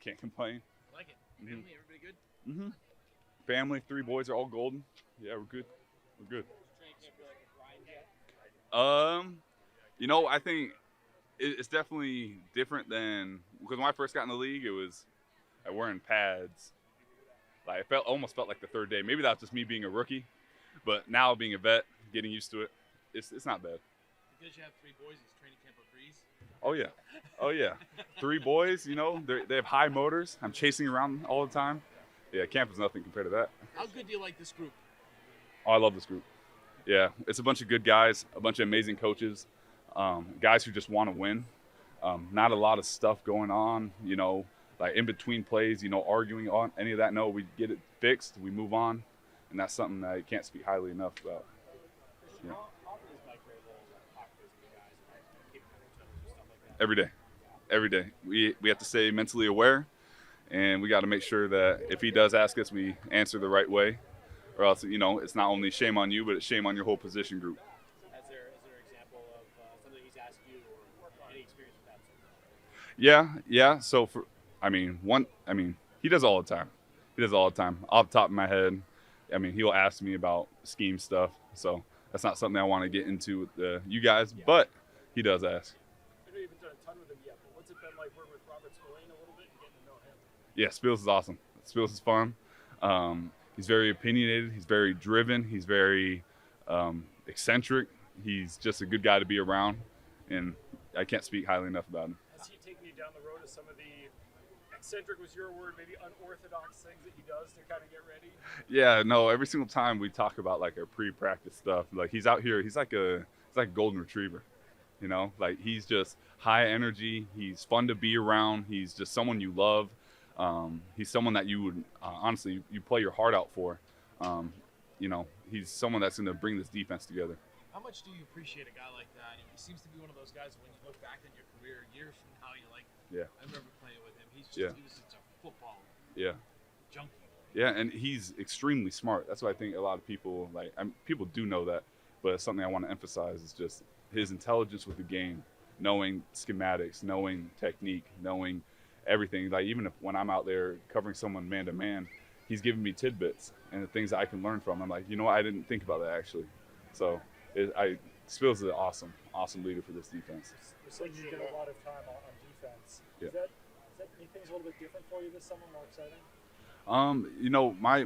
can't complain. Like it. Mhm. Family, everybody good? Mm-hmm. Family, 3 boys are all golden. Yeah, we're good. We're good. Training camp feel like a grind yet? I think it's definitely different than because when I first got in the league, it was like wearing pads. Like it almost felt like the third day. Maybe that's just me being a rookie, but now being a vet, getting used to it, it's not bad. Because you have 3 boys, is training camp a breeze? Oh yeah, oh yeah. 3 boys, they have high motors. I'm chasing around all the time. Yeah, camp is nothing compared to that. How good do you like this group? Oh, I love this group. Yeah, it's a bunch of good guys, a bunch of amazing coaches, guys who just want to win. Not a lot of stuff going on, like in between plays, arguing on any of that. No, we get it fixed, we move on, and that's something that I can't speak highly enough about. Christian, how often is Mike Vrabel talk with you guys and keep each other and stuff like that? Every day. We have to stay mentally aware, and we got to make sure that if he does ask us, we answer the right way, or else, it's not only shame on you, but it's shame on your whole position group. Is there an example of something he's asked you or any experience with that? Yeah. So he does all the time. Off the top of my head, he'll ask me about scheme stuff. So that's not something I want to get into with you guys, but he does ask. I know you haven't done a ton with him yet, but what's it been like working with Robert Spillane a little bit and getting to know him? Yeah, Spills is awesome. Spills is fun. He's very opinionated. He's very driven. He's very eccentric. He's just a good guy to be around, and I can't speak highly enough about him. Has he taken you down the road of some of the eccentric was your word, maybe unorthodox things that he does to kind of get ready? Yeah, no. Every single time we talk about like our pre-practice stuff, like he's out here. He's like a golden retriever. Like he's just high energy. He's fun to be around. He's just someone you love. He's someone that you would honestly you play your heart out for. He's someone that's going to bring this defense together. How much do you appreciate a guy like that? He seems to be one of those guys when you look back in your career years from now, you're like, yeah. I remember playing with him. He was just a football junkie. Yeah, and he's extremely smart. That's why I think a lot of people people do know that, but it's something I want to emphasize is just his intelligence with the game, knowing schematics, knowing technique, knowing everything. Like even when I'm out there covering someone man to man, he's giving me tidbits and the things that I can learn from. I'm like, I didn't think about that actually. So Spills is an awesome leader for this defense. You said you get a lot of time on defense. Yeah. Does that make things a little bit different for you this summer, more exciting?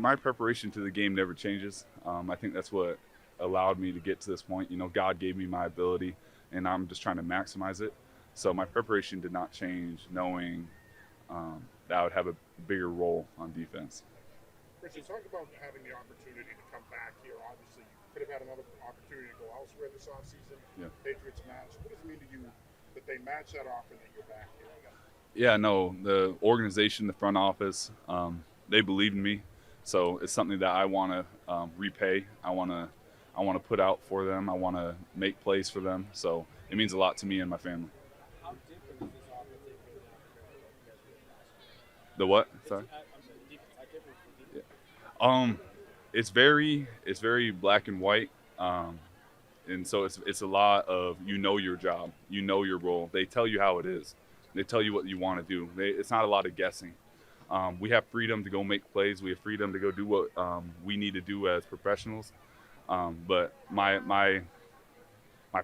My preparation to the game never changes. I think that's what allowed me to get to this point. God gave me my ability, and I'm just trying to maximize it. So my preparation did not change, knowing that I would have a bigger role on defense. Christian, talk about having the opportunity to come back here. Obviously, you could have had another opportunity to go elsewhere this offseason. Yeah. Patriots match. What does it mean to you that they match that offer that you're back here? Yeah, no, the organization, the front office, they believe in me. So it's something that I want to repay. I want to put out for them. I want to make plays for them. So it means a lot to me and my family. How different is this offense that you're now compared to what you guys did last year? The what? Sorry. I'm sorry, the defense. How different is the defense? It's very black and white, and so it's a lot of your job, your role. They tell you how it is. They tell you what you want to do. It's not a lot of guessing. We have freedom to go make plays. We have freedom to go do what we need to do as professionals. But my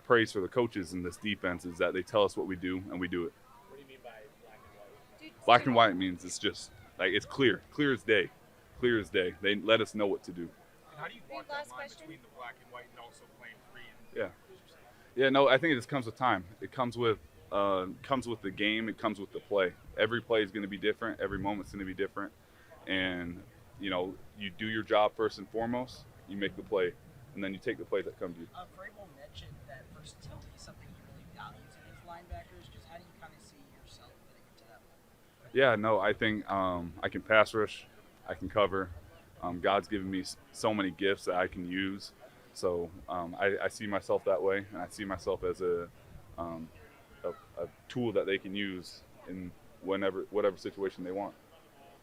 praise for the coaches in this defense is that they tell us what we do and we do it. What do you mean by black and white? Black and white means it's just like it's clear as day. Clear as day. They let us know what to do. And how do you walk that Last line question. between the black and white and also playing free? Yeah, no, I think it just comes with time. It comes with the game. It comes with the play. Every play is going to be different. Every moment's going to be different. And, you do your job first and foremost. You make the play, and then you take the plays that come to you. Vrabel mentioned that versatility is something he really values in his linebackers. Just how do you kind of see yourself fitting into that role? Yeah, no, I think I can pass rush. I can cover. God's given me so many gifts that I can use. So I see myself that way, and I see myself as a tool that they can use in whatever situation they want.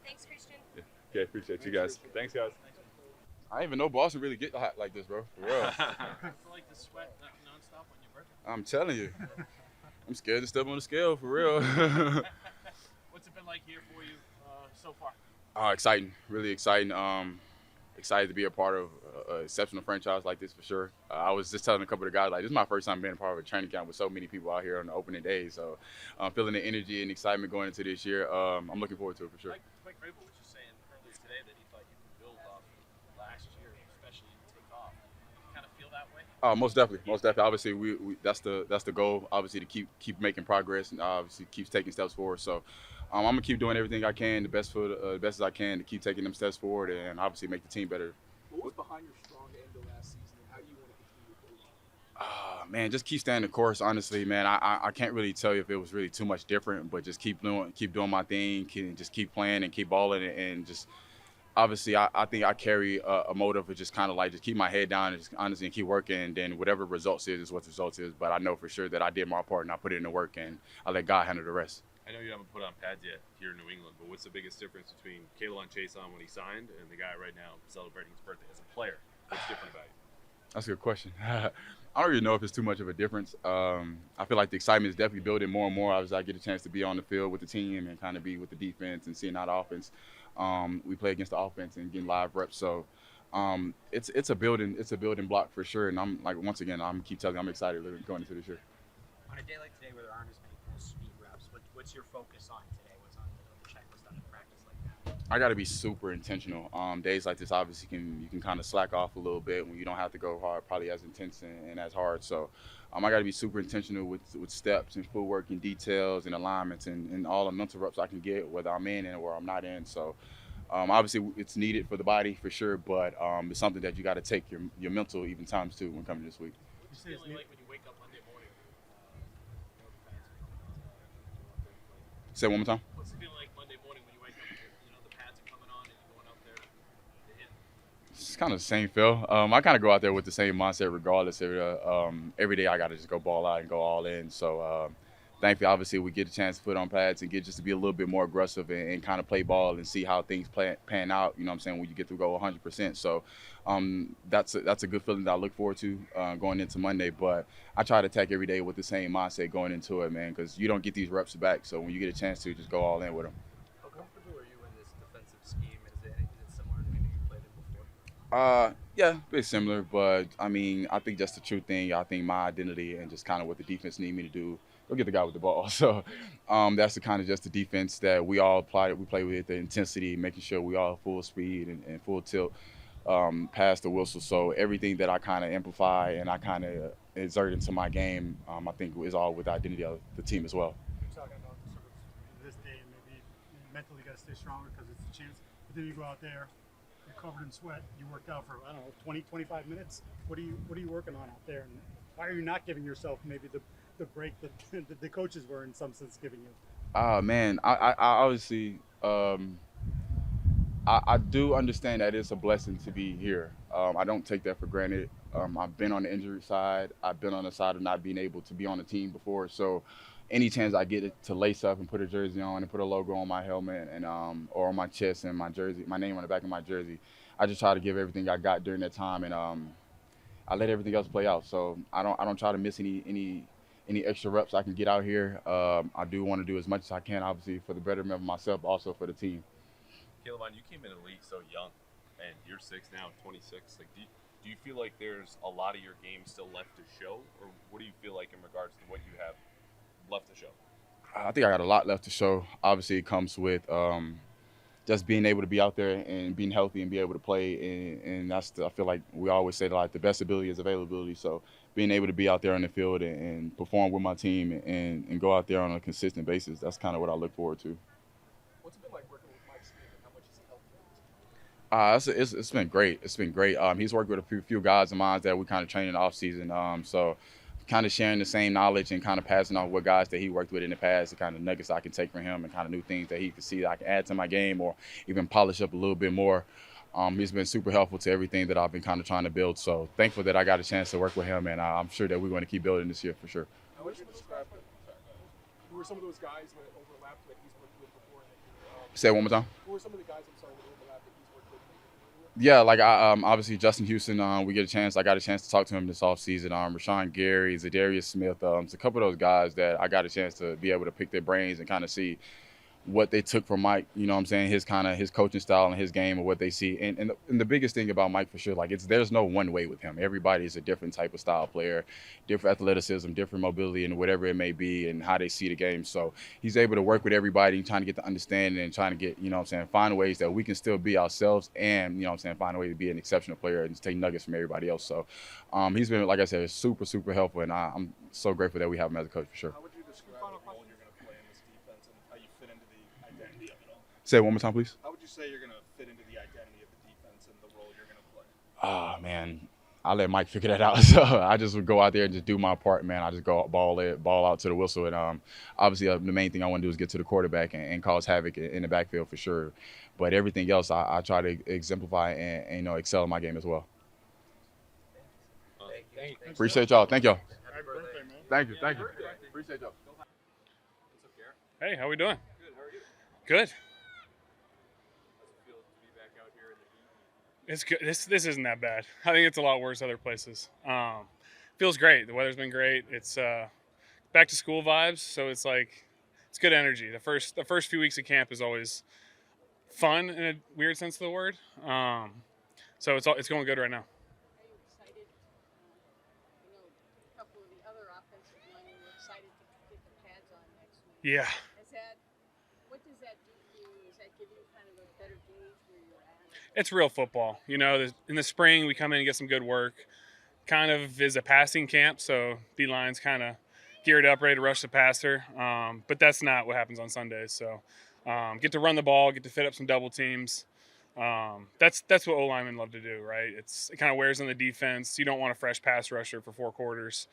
Thanks, Christian. Yeah. Okay, appreciate you guys. Thanks, guys. I didn't even know Boston really get hot like this, bro. For real. I feel like the sweat nonstop on your birthday. I'm telling you. I'm scared to step on the scale, for real. What's it been like? like here for you so far? Exciting, really exciting. Excited to be a part of an exceptional franchise like this for sure. I was just telling a couple of guys, like, this is my first time being a part of a training camp with so many people out here on the opening day. So I'm feeling the energy and excitement going into this year. I'm looking forward to it for sure. Mike Vrabel was just saying earlier today that he thought you could build off last year, especially take off. You kind of feel that way? Most definitely, most definitely. Obviously, we that's the goal. Obviously, to keep making progress and obviously keep taking steps forward. So, I'm gonna keep doing everything I can, the best as I can, to keep taking them steps forward and obviously make the team better. What was behind your strong end of last season, and how do you want to continue building? Man, just keep staying the course. Honestly, man, I can't really tell you if it was really too much different, but just keep doing my thing, just keep playing and keep balling, and just. Obviously, I think I carry a motive of just kind of like just keep my head down and just honestly and keep working, and then whatever results is what the results is. But I know for sure that I did my part and I put it in the work, and I let God handle the rest. I know you haven't put on pads yet here in New England, but what's the biggest difference between Chaisson when he signed and the guy right now celebrating his birthday as a player? What's different about you? That's a good question. I don't really know if it's too much of a difference. I feel like the excitement is definitely building more and more. Obviously, I get a chance to be on the field with the team and kind of be with the defense and seeing that offense. We play against the offense and getting live reps. So it's a building block for sure. And I'm like, once again, I'm keep telling you, I'm excited going into this year. On a day like today where there aren't as many full speed reps, what's your focus on today? What's on the checklist on a practice like that? I got to be super intentional. Days like this, obviously, you can kind of slack off a little bit when you don't have to go hard, probably as intense and as hard. So I got to be super intentional with steps and footwork and details and alignments and all the mental reps I can get, whether I'm in or I'm not in. So obviously, it's needed for the body for sure, but it's something that you got to take your mental even times too when coming this week. What's it feeling like when you wake up Monday morning? Say it one more time. What's it feeling like Monday morning when you wake up? The pads are coming on and you're going out there to hit. It's kind of the same feel. I kind of go out there with the same mindset regardless. Every day I got to just go ball out and go all in. So thankfully, obviously, we get a chance to put on pads and get just to be a little bit more aggressive and kind of play ball and see how things pan out, you know what I'm saying, when you get to go 100%. So that's a good feeling that I look forward to going into Monday. But I try to attack every day with the same mindset going into it, man, because you don't get these reps back. So when you get a chance to, just go all in with them. How comfortable are you in this defensive scheme? Is it similar to anything you played in before? Yeah, a bit similar, but I mean, I think that's the true thing. I think my identity and just kind of what the defense need me to do, go get the guy with the ball. So that's the kind of just the defense that we all apply. We play with the intensity, making sure we all full speed and full tilt past the whistle. So everything that I kind of amplify and I kind of exert into my game, I think is all with the identity of the team as well. You're talking about sort of this day and maybe mentally got to stay stronger because it's a chance. But then you go out there, you're covered in sweat. You worked out for, I don't know, 20, 25 minutes. What are you working on out there? And why are you not giving yourself maybe the break that the coaches were in some sense giving you? Man, I obviously I do understand that it's a blessing to be here. I don't take that for granted. I've been on the injury side. I've been on the side of not being able to be on the team before. So any chance I get to lace up and put a jersey on and put a logo on my helmet and or on my chest and my jersey, my name on the back of my jersey, I just try to give everything I got during that time, and I let everything else play out. So I don't try to miss any extra reps I can get out here. I do want to do as much as I can, obviously, for the betterment of myself, but also for the team. Keion, you came in the league so young, and you're 6 now, 26. Like, do you feel like there's a lot of your game still left to show, or what do you feel like in regards to what you have left to show? I think I got a lot left to show. Obviously, it comes with just being able to be out there and being healthy and be able to play, and that's I feel like we always say that, like, the best ability is availability. So being able to be out there on the field and perform with my team and go out there on a consistent basis, that's kind of what I look forward to. What's it been like working with Mike's team, and how much has he helped you? It's been great. It's been great. He's worked with a few guys of mine that we kind of train in the off season. So kind of sharing the same knowledge and kind of passing on what guys that he worked with in the past, the kind of nuggets I can take from him and kind of new things that he can see that I can add to my game or even polish up a little bit more. He's been super helpful to everything that I've been kind of trying to build. So thankful that I got a chance to work with him, and I'm sure that we're going to keep building this year for sure. How would you describe who were some of those guys that overlapped that he's worked with before? Say it one more time. Who were some of the guys, that overlapped that he's worked with? Yeah, like obviously Justin Houston, we get a chance. I got a chance to talk to him this offseason. Rashawn Gary, Zadarius Smith, it's a couple of those guys that I got a chance to be able to pick their brains and kind of see what they took from Mike, you know what I'm saying, his coaching style and his game and what they see. And the biggest thing about Mike for sure, like there's no one way with him. Everybody is a different type of style player, different athleticism, different mobility and whatever it may be and how they see the game. So he's able to work with everybody, trying to get the understanding and trying to get, you know what I'm saying, find ways that we can still be ourselves and, you know what I'm saying, find a way to be an exceptional player and take nuggets from everybody else. So he's been, like I said, super, super helpful, and I'm so grateful that we have him as a coach for sure. How would you describe the role you're going to play in this defense and how you fit into the identity of it all? Say it one more time, please. How would you say you're going to fit into the identity of the defense and the role you're going to play? Man, I'll let Mike figure that out. So I just would go out there and just do my part, man. I just go ball out to the whistle. And obviously, the main thing I want to do is get to the quarterback and cause havoc in the backfield for sure. But everything else, I try to exemplify and you know, excel in my game as well. Thank you. Appreciate y'all. Thank y'all. Happy birthday, man. Thank you. Appreciate y'all. What's up, Garrett? Hey, how we doing? Good. How are you? Good. How's it feel to be back out here in the heat? It's good. This isn't that bad. I think it's a lot worse other places. Feels great. The weather's been great. It's back to school vibes, so it's like it's good energy. The first few weeks of camp is always fun in a weird sense of the word. So it's going good right now. Are you excited? I know a couple of the other offensive linemen were excited to get the pads on next week. Yeah. What does that do for you? Does that give you kind of a better gauge where you're at? It's real football. You know, in the spring we come in and get some good work. Kind of is a passing camp, so D-line's kind of geared up, ready to rush the passer. But that's not what happens on Sundays. So get to run the ball, get to fit up some double teams. That's what O-linemen love to do, right? It kind of wears on the defense. You don't want a fresh pass rusher for 4 quarters.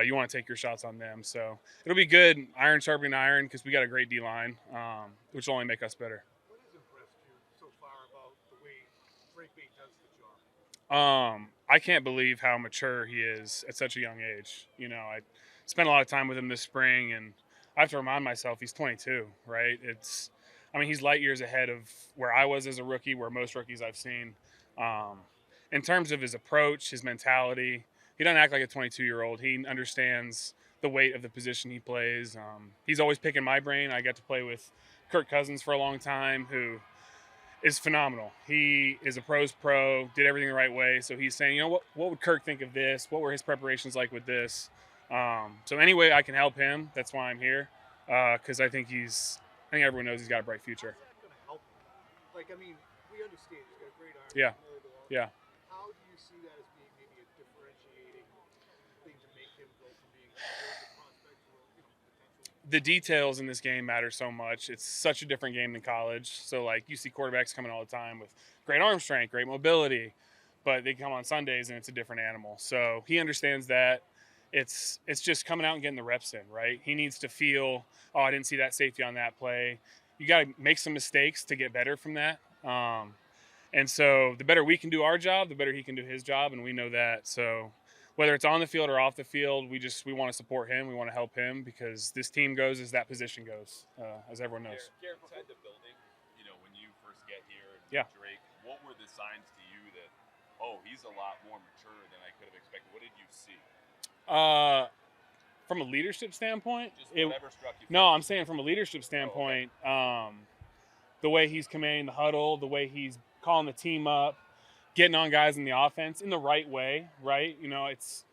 You want to take your shots on them. So it'll be good, iron sharpening iron, because we got a great D-line, which will only make us better. What has impressed you so far about the way Drake Bay does the job? I can't believe how mature he is at such a young age. You know, I spent a lot of time with him this spring, and I have to remind myself he's 22, right? He's light years ahead of where I was as a rookie, where most rookies I've seen. In terms of his approach, his mentality, he doesn't act like a 22-year-old. He understands the weight of the position he plays. He's always picking my brain. I got to play with Kirk Cousins for a long time, who is phenomenal. He is a pro's pro, did everything the right way. So he's saying, you know, what would Kirk think of this? What were his preparations like with this? So any way I can help him, that's why I'm here. Because I think everyone knows he's got a bright future. How's that going to help him? Like, I mean, we understand he's got a great arm. Yeah. Yeah. How do you see that as being maybe a differentiating thing to make him go from being a prospect to a potential? The details in this game matter so much. It's such a different game than college. So, like, you see quarterbacks coming all the time with great arm strength, great mobility, but they come on Sundays and it's a different animal. So he understands that. It's just coming out and getting the reps in, right? He needs to feel, oh, I didn't see that safety on that play. You got to make some mistakes to get better from that. And so the better we can do our job, the better he can do his job, and we know that. So whether it's on the field or off the field, we want to support him. We want to help him, because this team goes as that position goes, as everyone knows. Garrett, inside the building, you know, when you first get here and Yeah. Drake, what were the signs to you that, oh, he's a lot more mature than I could have expected? What did you see? From a leadership standpoint, Just whatever struck you. no, I'm saying from a leadership standpoint, the way he's commanding the huddle, the way he's calling the team up, getting on guys in the offense in the right way, right? You know, it's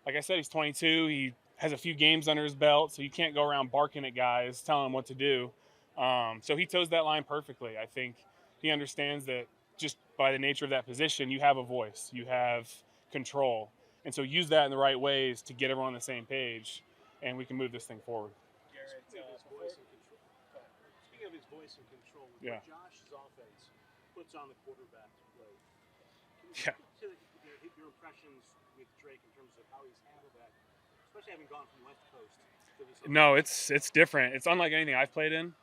like I said, he's 22. He has a few games under his belt, so you can't go around barking at guys, telling them what to do. So he toes that line perfectly. I think he understands that just by the nature of that position, you have a voice, you have control. And so use that in the right ways to get everyone on the same page, and we can move this thing forward. Garrett, speaking of his voice and control, with Yeah. what Josh's offense puts on the quarterback's plate, Yeah. can you hit your impressions with Drake in terms of how he's handled that, especially having gone from West Coast to this? No, it's different. It's unlike anything I've played in.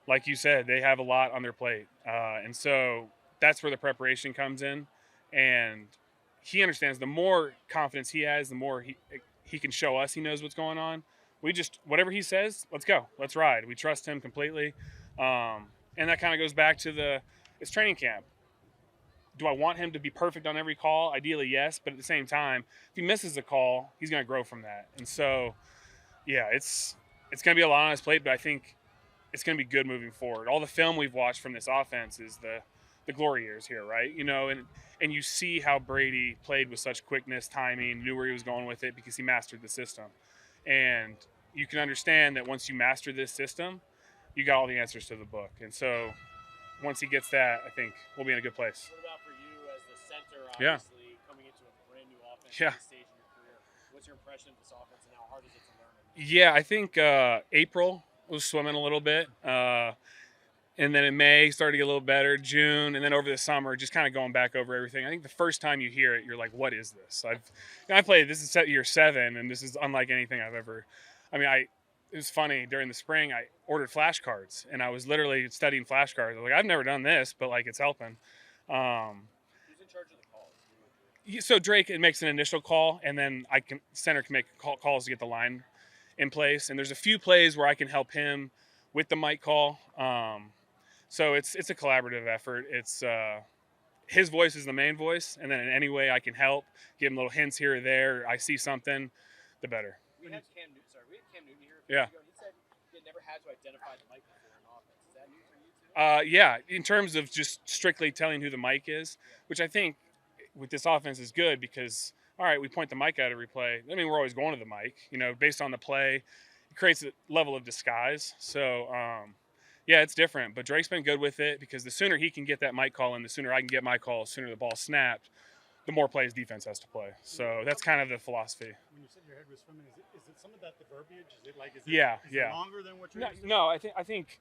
Like you said, they have a lot on their plate. And so that's where the preparation comes in. And he understands the more confidence he has, the more he can show us he knows what's going on. We just, whatever he says, let's go. Let's ride. We trust him completely. And that kind of goes back to it's training camp. Do I want him to be perfect on every call? Ideally, yes. But at the same time, if he misses a call, he's going to grow from that. And so, yeah, it's going to be a lot on his plate. But I think it's going to be good moving forward. All the film we've watched from this offense is the glory years here, right? And you see how Brady played with such quickness, timing, knew where he was going with it because he mastered the system. And you can understand that once you master this system, you got all the answers to the book. And so once he gets that, I think we'll be in a good place. What about for you as the center, Yeah. obviously, coming into a brand new offense Yeah. at this stage in your career? What's your impression of this offense and how hard is it to learn it? Yeah, I think April was swimming a little bit. And then in May, started to get a little better. June, and then over the summer, just kind of going back over everything. I think the first time you hear it, you're like, "What is this?" I played. This is year 7, and this is unlike anything I've ever. I mean, it was funny during the spring. I ordered flashcards, and I was literally studying flashcards. I was like, I've never done this, but like it's helping. Who's in charge of the calls? So Drake, it makes an initial call, and then center can make calls to get the line in place. And there's a few plays where I can help him with the mic call. So it's a collaborative effort. It's his voice is the main voice, and then in any way I can help, give him little hints here or there. I see something, the better. We had Cam Newton here a few Yeah. years ago. He said he had never had to identify the mic before in offense. Is that new for you too? Yeah, in terms of just strictly telling who the mic is, which I think with this offense is good because, all right, we point the mic out every play. I mean, we're always going to the mic, based on the play. It creates a level of disguise. So, yeah, it's different. But Drake's been good with it because the sooner he can get that mic call in, the sooner I can get my call, the sooner the ball snapped, the more plays defense has to play. So that's kind of the philosophy. When you said your head was swimming, is it some of that the verbiage? Is it like is it longer than what you're used to? No, I think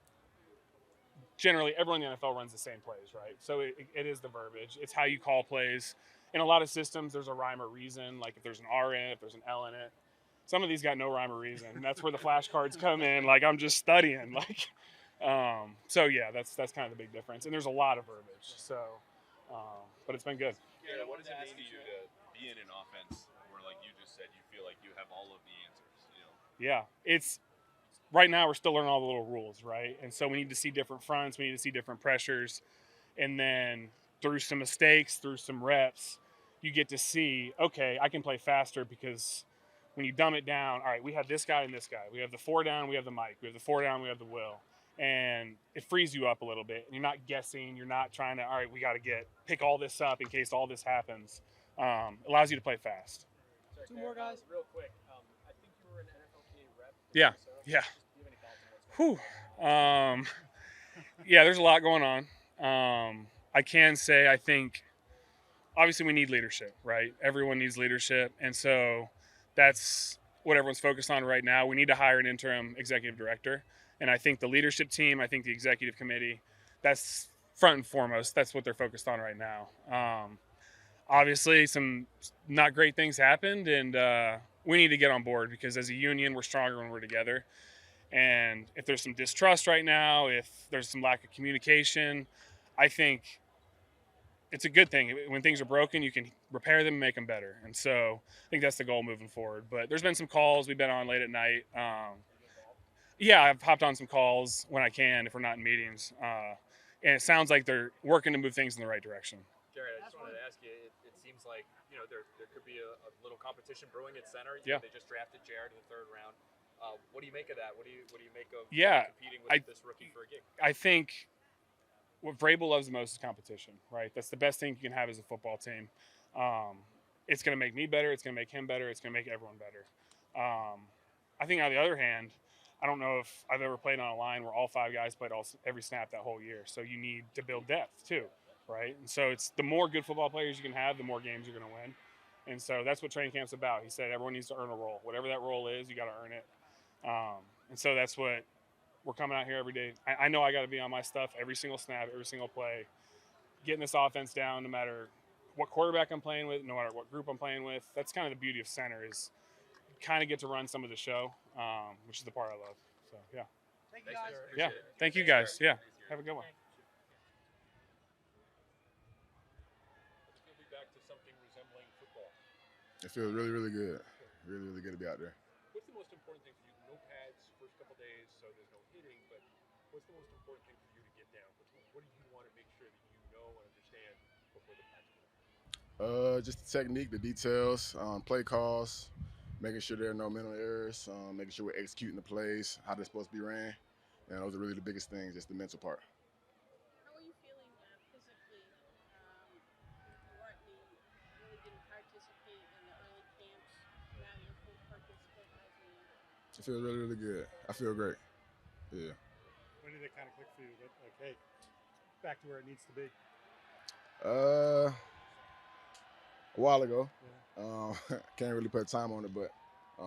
generally everyone in the NFL runs the same plays, right? So it is the verbiage. It's how you call plays. In a lot of systems, there's a rhyme or reason. Like if there's an R in it, if there's an L in it. Some of these got no rhyme or reason. And that's where the flashcards come in. Like I'm just studying. So yeah, that's kind of the big difference. And there's a lot of verbiage. So, but it's been good. Yeah, what does it mean to you to be in an offense where, like you just said, you feel like you have all of the answers? Yeah, it's right now we're still learning all the little rules, right? And so we need to see different fronts, we need to see different pressures, and then through some mistakes, through some reps, you get to see, okay, I can play faster because when you dumb it down, all right, we have this guy and this guy. We have the 4 down, we have the Mike. We have the 4 down, we have the Will. And it frees you up a little bit. You're not guessing. You're not trying to, all right, we got to pick all this up in case all this happens. Allows you to play fast. Sorry, 2 more guys. Real quick. I think you were an NFLPA rep. Yeah. Yeah. Do you have any thoughts on what's going on? Yeah, there's a lot going on. I can say I think obviously we need leadership, right? Everyone needs leadership. And so that's what everyone's focused on right now. We need to hire an interim executive director. And I think the leadership team, I think the executive committee, that's front and foremost. That's what they're focused on right now. Obviously, some not great things happened, and we need to get on board because as a union, we're stronger when we're together. And if there's some distrust right now, if there's some lack of communication, I think it's a good thing. When things are broken, you can repair them and make them better. And so I think that's the goal moving forward. But there's been some calls we've been on late at night. Yeah, I've hopped on some calls when I can if we're not in meetings. And it sounds like they're working to move things in the right direction. Garrett, I just wanted to ask you, it seems like, there could be a little competition brewing at center. Yeah. They just drafted Jared in the 3rd round. What do you make of that? What do you make of competing with this rookie for a gig? I think what Vrabel loves the most is competition, right? That's the best thing you can have as a football team. It's going to make me better. It's going to make him better. It's going to make everyone better. I think on the other hand, I don't know if I've ever played on a line where all 5 guys played every snap that whole year. So you need to build depth too, right? And so it's the more good football players you can have, the more games you're going to win. And so that's what training camp's about. He said everyone needs to earn a role. Whatever that role is, you got to earn it. And so that's what we're coming out here every day. I know I got to be on my stuff every single snap, every single play, getting this offense down no matter what quarterback I'm playing with, no matter what group I'm playing with. That's kind of the beauty of center is kind of get to run some of the show, which is the part I love. So, yeah. Thank you, guys. Yeah. Thank you, guys. Yeah. Have a good one. It's going to be back to something resembling football. It feels really, really good. Really, really good to be out there. What's the most important thing for you? No pads first couple days, so there's no hitting, but what's the most important thing for you to get down? What do you want to make sure that you know and understand before the pads come out? Just the technique, the details, play calls, making sure there are no mental errors, making sure we're executing the plays, how they're supposed to be ran. And those are really the biggest things, just the mental part. How are you feeling physically? You weren't really didn't participate in the early camps. Now you're a full participant as we. I feel really, really good. I feel great. Yeah. When did it kind of click for you that, like, hey, back to where it needs to be? A while ago. Yeah. Can't really put time on it, but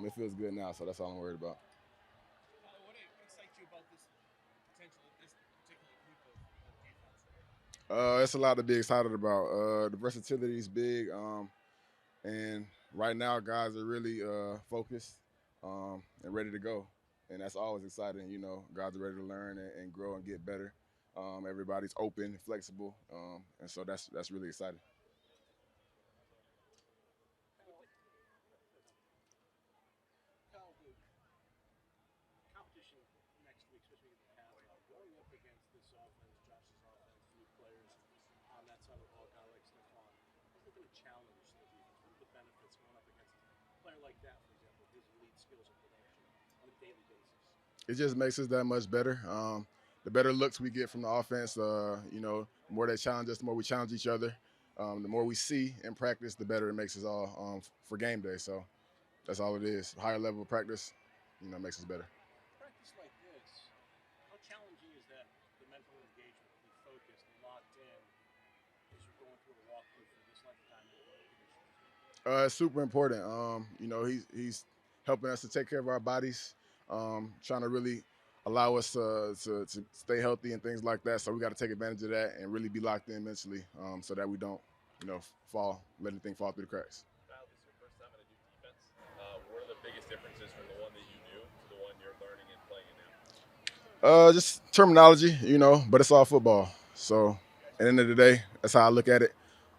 it feels good now, so that's all I'm worried about. What excites you about this potential, this particular group of defense? It's a lot to be excited about. The versatility is big, and right now guys are really focused and ready to go, and that's always exciting. You know, guys are ready to learn and grow and get better. Everybody's open, flexible, and so that's really exciting. Competition next week, especially with the Cavs, going up against this offense, Josh's offense, new players on that side of the ball, guy like Stephon. How's it going to challenge the defense? What are the benefits going up against a player like that, for example, his elite skills and production on a daily basis? It just makes us that much better. The better looks we get from the offense, you know, the more they challenge us, the more we challenge each other. The more we see in practice, the better it makes us all for game day. So that's all it is. Higher level of practice, you know, makes us better. Practice like this, how challenging is that, the mental engagement, to be focused and locked in as you're going through a walkthrough for this length of time in the conditions? It's super important. You know, he's helping us to take care of our bodies, trying to really allow us to stay healthy and things like that. So we got to take advantage of that and really be locked in mentally, so that we don't, you know, let anything fall through the cracks. Kyle, this is your first time in a new defense. What are the biggest differences from the one that you knew to the one you're learning and playing in now? Just terminology, you know, but it's all football. So at the end of the day, that's how I look at it.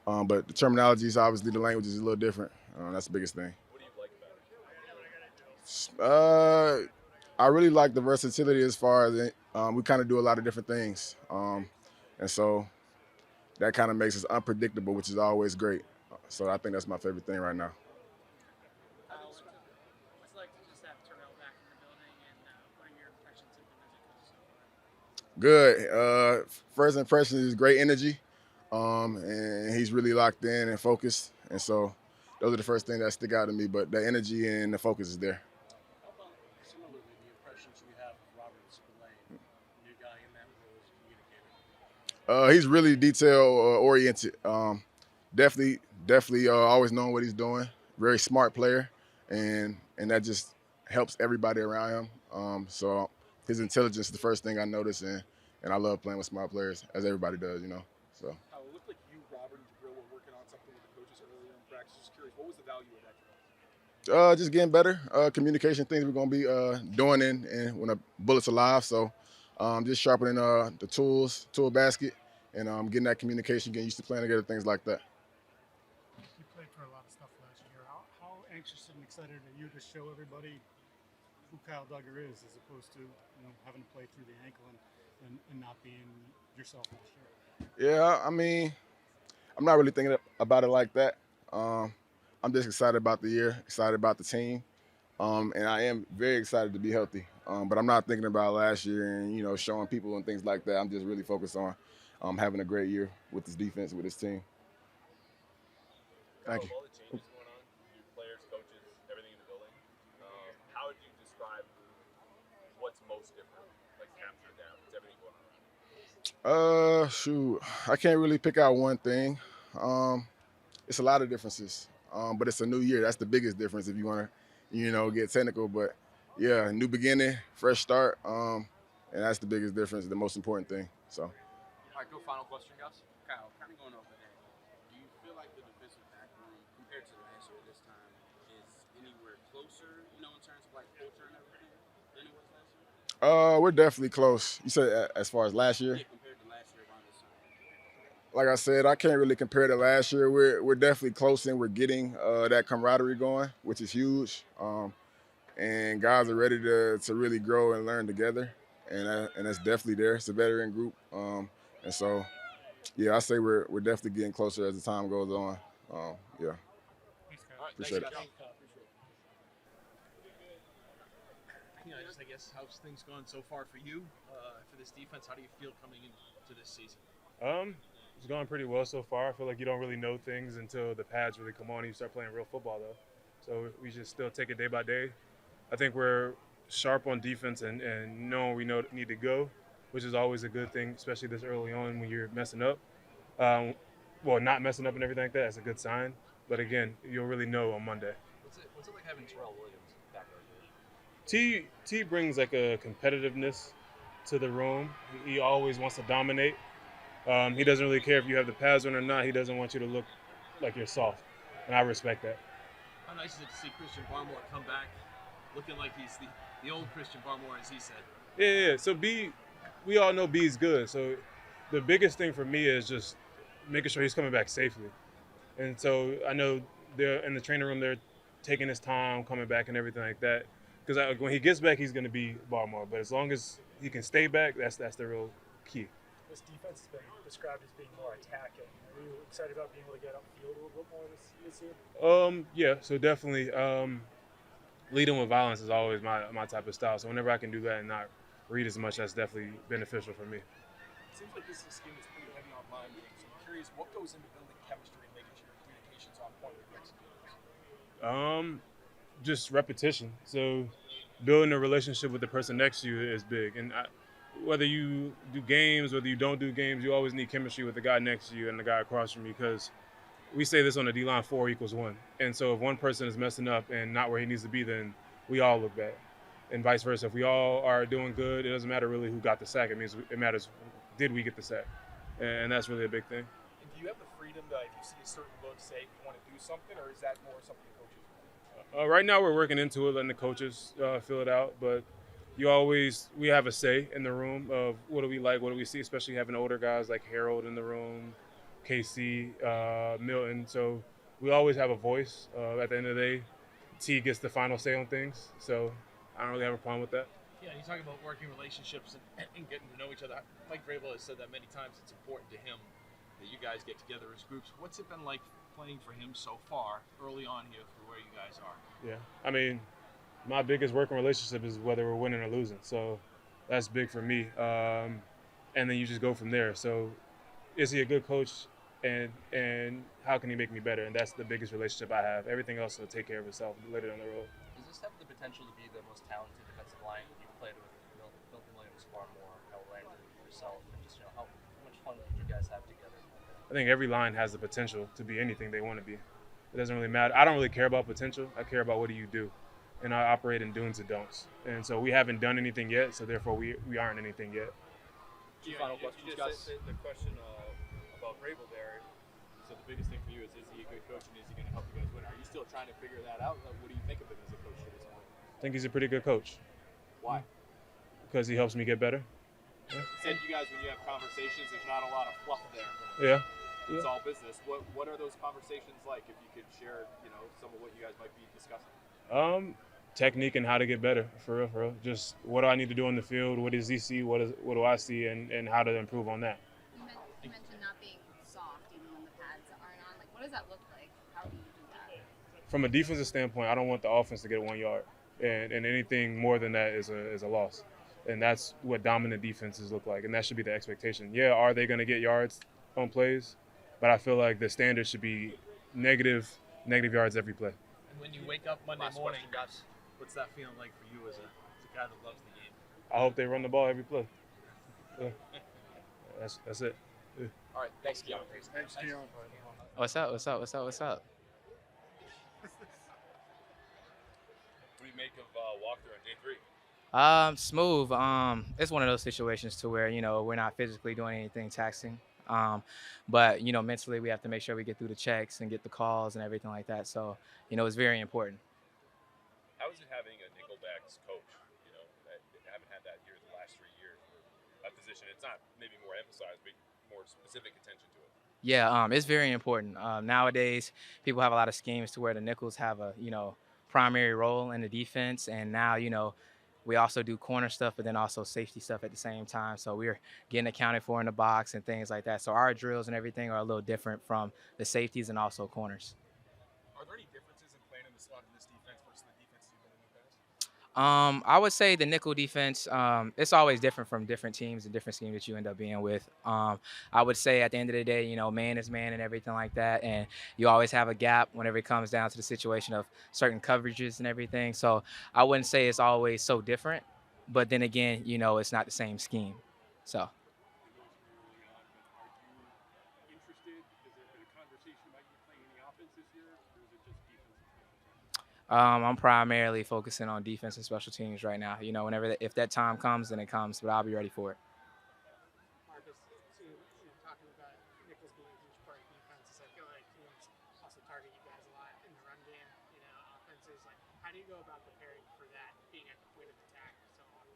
But the terminology is obviously, the language is a little different. That's the biggest thing. What do you like about it? I really like the versatility as far as we kind of do a lot of different things. And so that kind of makes us unpredictable, which is always great. So I think that's my favorite thing right now. What's it like to just have Terrell back in the building, and what are your impressions of him as a coach so far? Good. First impression is great energy, and he's really locked in and focused. And so those are the first things that stick out to me. But the energy and the focus is there. How about similarly the impressions you have of Robert Spillane, new guy in that role as a communicator? He's really detail oriented. Definitely always knowing what he's doing. Very smart player, and that just helps everybody around him. So his intelligence is the first thing I notice, and I love playing with smart players, as everybody does, you know. So. It looked like you, Robert, and Jabril were working on something with the coaches earlier in practice. Just curious, what was the value of that today? Just getting better. Communication things we're gonna be doing and when a bullet's alive. So just sharpening the tool basket, and getting that communication, getting used to playing together, things like that. You played for a lot of stuff last year. How anxious and excited are you to show everybody who Kyle Duggar is, as opposed to, you know, having to play through the ankle and not being yourself last year? Yeah, I mean, I'm not really thinking about it like that. I'm just excited about the year, excited about the team, and I am very excited to be healthy. But I'm not thinking about last year and, you know, showing people and things like that. I'm just really focused on having a great year with this defense, with this team. Thank you. All the changes going on, new players, coaches, everything in the building. How would you describe what's most different, like capture down? What's everything going on? Shoot, I can't really pick out one thing. It's a lot of differences, but it's a new year. That's the biggest difference if you want to, you know, get technical. But yeah, new beginning, fresh start, and that's the biggest difference, the most important thing. So. All right, go final question, guys. Kyle, kind of going over that. Do you feel like the defensive back room, compared to last year this time, is anywhere closer, you know, in terms of like culture and everything, than it was last year? We're definitely close. You said as far as last year? Yeah, compared to last year around this time. Like I said, I can't really compare to last year. We're definitely close, and we're getting that camaraderie going, which is huge. And guys are ready to really grow and learn together, and that's definitely there. It's a veteran group, and so yeah, I say we're definitely getting closer as the time goes on. Yeah. Thanks, Kyle. Appreciate it. Thanks, Kyle. Appreciate it. just I guess how's things going so far for you for this defense? How do you feel coming into this season? It's going pretty well so far. I feel like you don't really know things until the pads really come on and you start playing real football, though. So we just still take it day by day. I think we're sharp on defense and knowing we need to go, which is always a good thing, especially this early on when you're messing up. Well, not messing up and everything like that, that's a good sign. But again, you'll really know on Monday. What's it like having Terrell Williams back there? T brings like a competitiveness to the room. He always wants to dominate. He doesn't really care if you have the pads on or not. He doesn't want you to look like you're soft, and I respect that. How nice is it to see Christian Barmore come back looking like he's the old Christian Barmore, as he said? Yeah. So we all know B's good. So the biggest thing for me is just making sure he's coming back safely. And so I know they're in the training room, they're taking his time coming back and everything like that. Because when he gets back, he's going to be Barmore. But as long as he can stay back, that's the real key. This defense has been described as being more attacking. Are you excited about being able to get upfield a little bit more this year? Yeah, so definitely leading with violence is always my type of style. So whenever I can do that and not read as much, that's definitely beneficial for me. It seems like this scheme is pretty heavy on line games. I'm curious, what goes into building chemistry and making sure your communication's on point with executions? Just repetition. So building a relationship with the person next to you is big. And whether you do games, whether you don't do games, you always need chemistry with the guy next to you and the guy across from you, because we say this on the D-line, 4 equals 1. And so if one person is messing up and not where he needs to be, then we all look bad. And vice versa. If we all are doing good, it doesn't matter really who got the sack. It matters, did we get the sack? And that's really a big thing. And do you have the freedom to, if you see a certain look, say you want to do something, or is that more something the coaches do? Right now we're working into it, letting the coaches fill it out. But we have a say in the room of what do we like, what do we see, especially having older guys like Harold in the room, KC, Milton. So we always have a voice. At the end of the day, T gets the final say on things. So I don't really have a problem with that. Yeah, you talk about working relationships and getting to know each other. Mike Vrabel has said that many times. It's important to him that you guys get together as groups. What's it been like playing for him so far, early on here, through where you guys are? Yeah, I mean, my biggest working relationship is whether we're winning or losing. So that's big for me. And then you just go from there. So is he a good coach, and how can he make me better? And that's the biggest relationship I have. Everything else will take care of itself later down the road. Does this have the potential to be the most talented defensive line you've played with? Milton Williams, Barmore, Harold Landry, yourself, and just how much fun did you guys have together? I think every line has the potential to be anything they want to be. It doesn't really matter. I don't really care about potential. I care about what do you do. And I operate in do's and don'ts. And so we haven't done anything yet, so therefore we aren't anything yet. Two final questions, guys. The question about Vrabel there. So the biggest thing for you is he a good coach and is he going to help you guys win? Are you still trying to figure that out? What do you think of him as a coach at this point? I think he's a pretty good coach. Why? Because he helps me get better. Yeah. You said you guys, when you have conversations, there's not a lot of fluff there. Yeah. It's all business. What are those conversations like? If you could share, some of what you guys might be discussing. Technique and how to get better, for real. Just what do I need to do on the field? What does he see? What do I see? And how to improve on that. You mentioned not being soft even when the pads aren't on. Like, what does that look like? How do you do that? From a defensive standpoint, I don't want the offense to get 1 yard, and anything more than that is a loss. And that's what dominant defenses look like, and that should be the expectation. Yeah, are they going to get yards on plays? But I feel like the standard should be negative yards every play. And when you wake up Monday morning, what's that feeling like for you as a guy that loves the game? I hope they run the ball every play. That's it. Yeah. All right, thanks, Keion. Thanks, Keion. What's up? What do you make of walkthrough on day 3? Smooth. It's one of those situations to where, we're not physically doing anything taxing. But, mentally we have to make sure we get through the checks and get the calls and everything like that. So, it's very important. How is it having a nickelback's coach? That haven't had that here the last 3 years. That position, it's not maybe more emphasized, but more specific attention to it. Yeah, it's very important. Nowadays, people have a lot of schemes to where the nickels have a, primary role in the defense. And now, we also do corner stuff, but then also safety stuff at the same time. So we're getting accounted for in the box and things like that. So our drills and everything are a little different from the safeties and also corners. Are there any differences in playing in the slot in this defense versus the defenses you've been in the I would say the nickel defense, it's always different from different teams and different schemes that you end up being with. I would say at the end of the day, man is man and everything like that. And you always have a gap whenever it comes down to the situation of certain coverages and everything. So I wouldn't say it's always so different. But then again, it's not the same scheme. So I know it's really early on, but are you interested? Is there a conversation about you playing any offense this year, or is it just defense and special teams? I'm primarily focusing on defense and special teams right now. If that time comes, then it comes, but I'll be ready for it. Marcus, talking about Nichols being a huge part of defenses, I feel like teams also target you guys a lot in the run game. Offenses. Like, how do you go about preparing for that, being at the point of attack so often?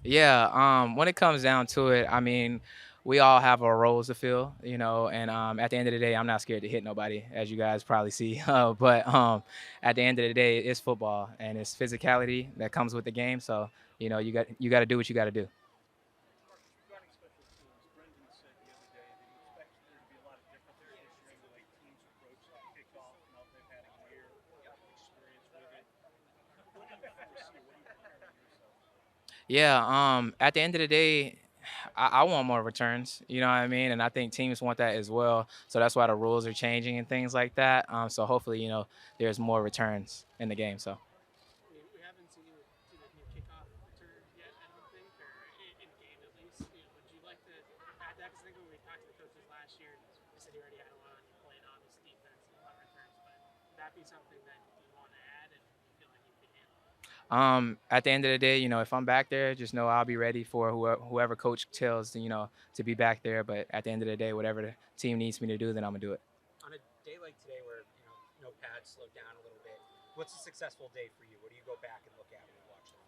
Yeah, when it comes down to it, I mean, we all have our roles to fill, and at the end of the day, I'm not scared to hit nobody, as you guys probably see. But at the end of the day, it's football and it's physicality that comes with the game. So you got to do what you got to do. Marcus, regarding special teams, Brendan said the other day that he expects there to be a lot of differences this year in the way teams approach kickoff. They've had a year of experience with it. What do you foresee? What do you plan on yourself? Yeah, at the end of the day, I want more returns. You know what I mean? And I think teams want that as well. So that's why the rules are changing and things like that. So hopefully, there's more returns in the game. So. We haven't seen you do the new kickoff return yet, I don't think, or in game at least. Would you like to add that? Because I think when we talked to the coaches last year, they said you already had one on you playing on this defense and punt returns. But would that be something that you want to add and you feel like you can handle? At the end of the day, if I'm back there, just know I'll be ready for whoever coach tells, to be back there. But at the end of the day, whatever the team needs me to do, then I'm gonna do it. On a day like today where, no pads slowed down a little bit, what's a successful day for you? What do you go back and look at when you watch the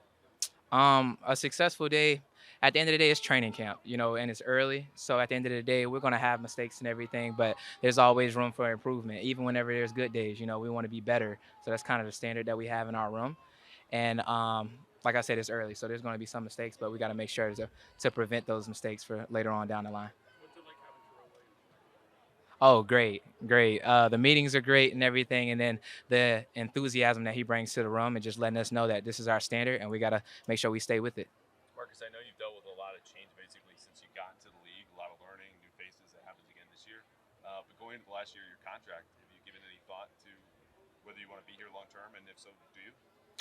film? A successful day. At the end of the day, it's training camp, and it's early. So at the end of the day, we're gonna have mistakes and everything, but there's always room for improvement. Even whenever there's good days, we want to be better. So that's kind of the standard that we have in our room. And like I said, it's early, so there's going to be some mistakes, but we got to make sure to prevent those mistakes for later on down the line. What's it like having Terrell Williams? Oh, great, great. The meetings are great and everything, and then the enthusiasm that he brings to the room and just letting us know that this is our standard, and we got to make sure we stay with it. Marcus, I know you've dealt with a lot of change basically since you got into the league, a lot of learning, new faces. That happens again this year. But going into last year, your contract, have you given any thought to whether you want to be here long term, and if so, do you?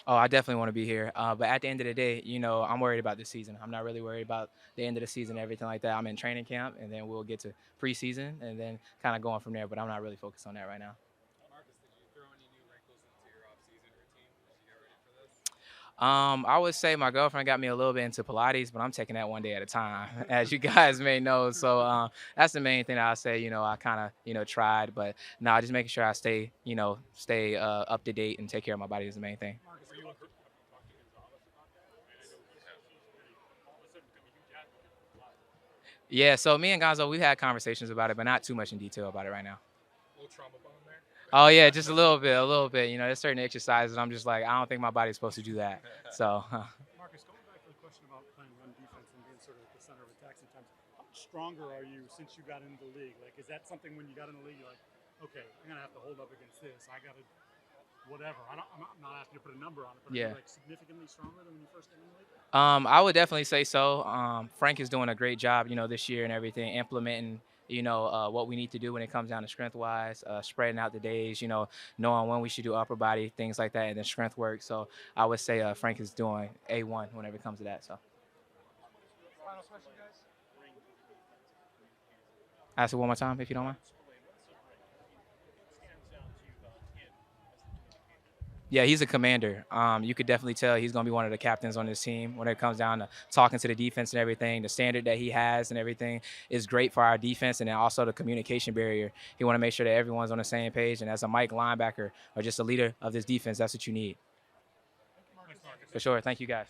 Oh, I definitely want to be here. But at the end of the day, I'm worried about this season. I'm not really worried about the end of the season and everything like that. I'm in training camp, and then we'll get to preseason, and then kind of going from there. But I'm not really focused on that right now. Marcus, did you throw any new wrinkles into your off-season routine as you get ready for this? I would say my girlfriend got me a little bit into Pilates, but I'm taking that one day at a time, as you guys may know. So that's the main thing that I say. I kind of tried, but no, just making sure I stay up to date and take care of my body is the main thing. Marcus, have you talked to Gonzalez about that? I mean, I know all of a sudden become a huge advocate for Pilates. Yeah, so me and Gonzo, we've had conversations about it, but not too much in detail about it right now. A little trauma bone there? Oh yeah, just a little bit. There's certain exercises I'm just like, I don't think my body's supposed to do that. So. Marcus, going back to the question about playing run defense and being sort of at the center of attack sometimes, how much stronger are you since you got into the league? Like, is that something when you got in the league, you're like, okay, I'm gonna have to hold up against this. I gotta, whatever. I'm not asking you to put a number on it, but Yeah. are you like significantly stronger than when you first got in the league? I would definitely say so. Frank is doing a great job, this year and everything, implementing, what we need to do when it comes down to strength-wise, spreading out the days, knowing when we should do upper body, things like that, and then strength work. So I would say Frank is doing A1 whenever it comes to that. So. Final question, guys. Ask it one more time, if you don't mind. Yeah, he's a commander. You could definitely tell he's going to be one of the captains on this team when it comes down to talking to the defense and everything. The standard that he has and everything is great for our defense, and then also the communication barrier. He want to make sure that everyone's on the same page, and as a Mike linebacker or just a leader of this defense, that's what you need. For sure. Thank you, guys.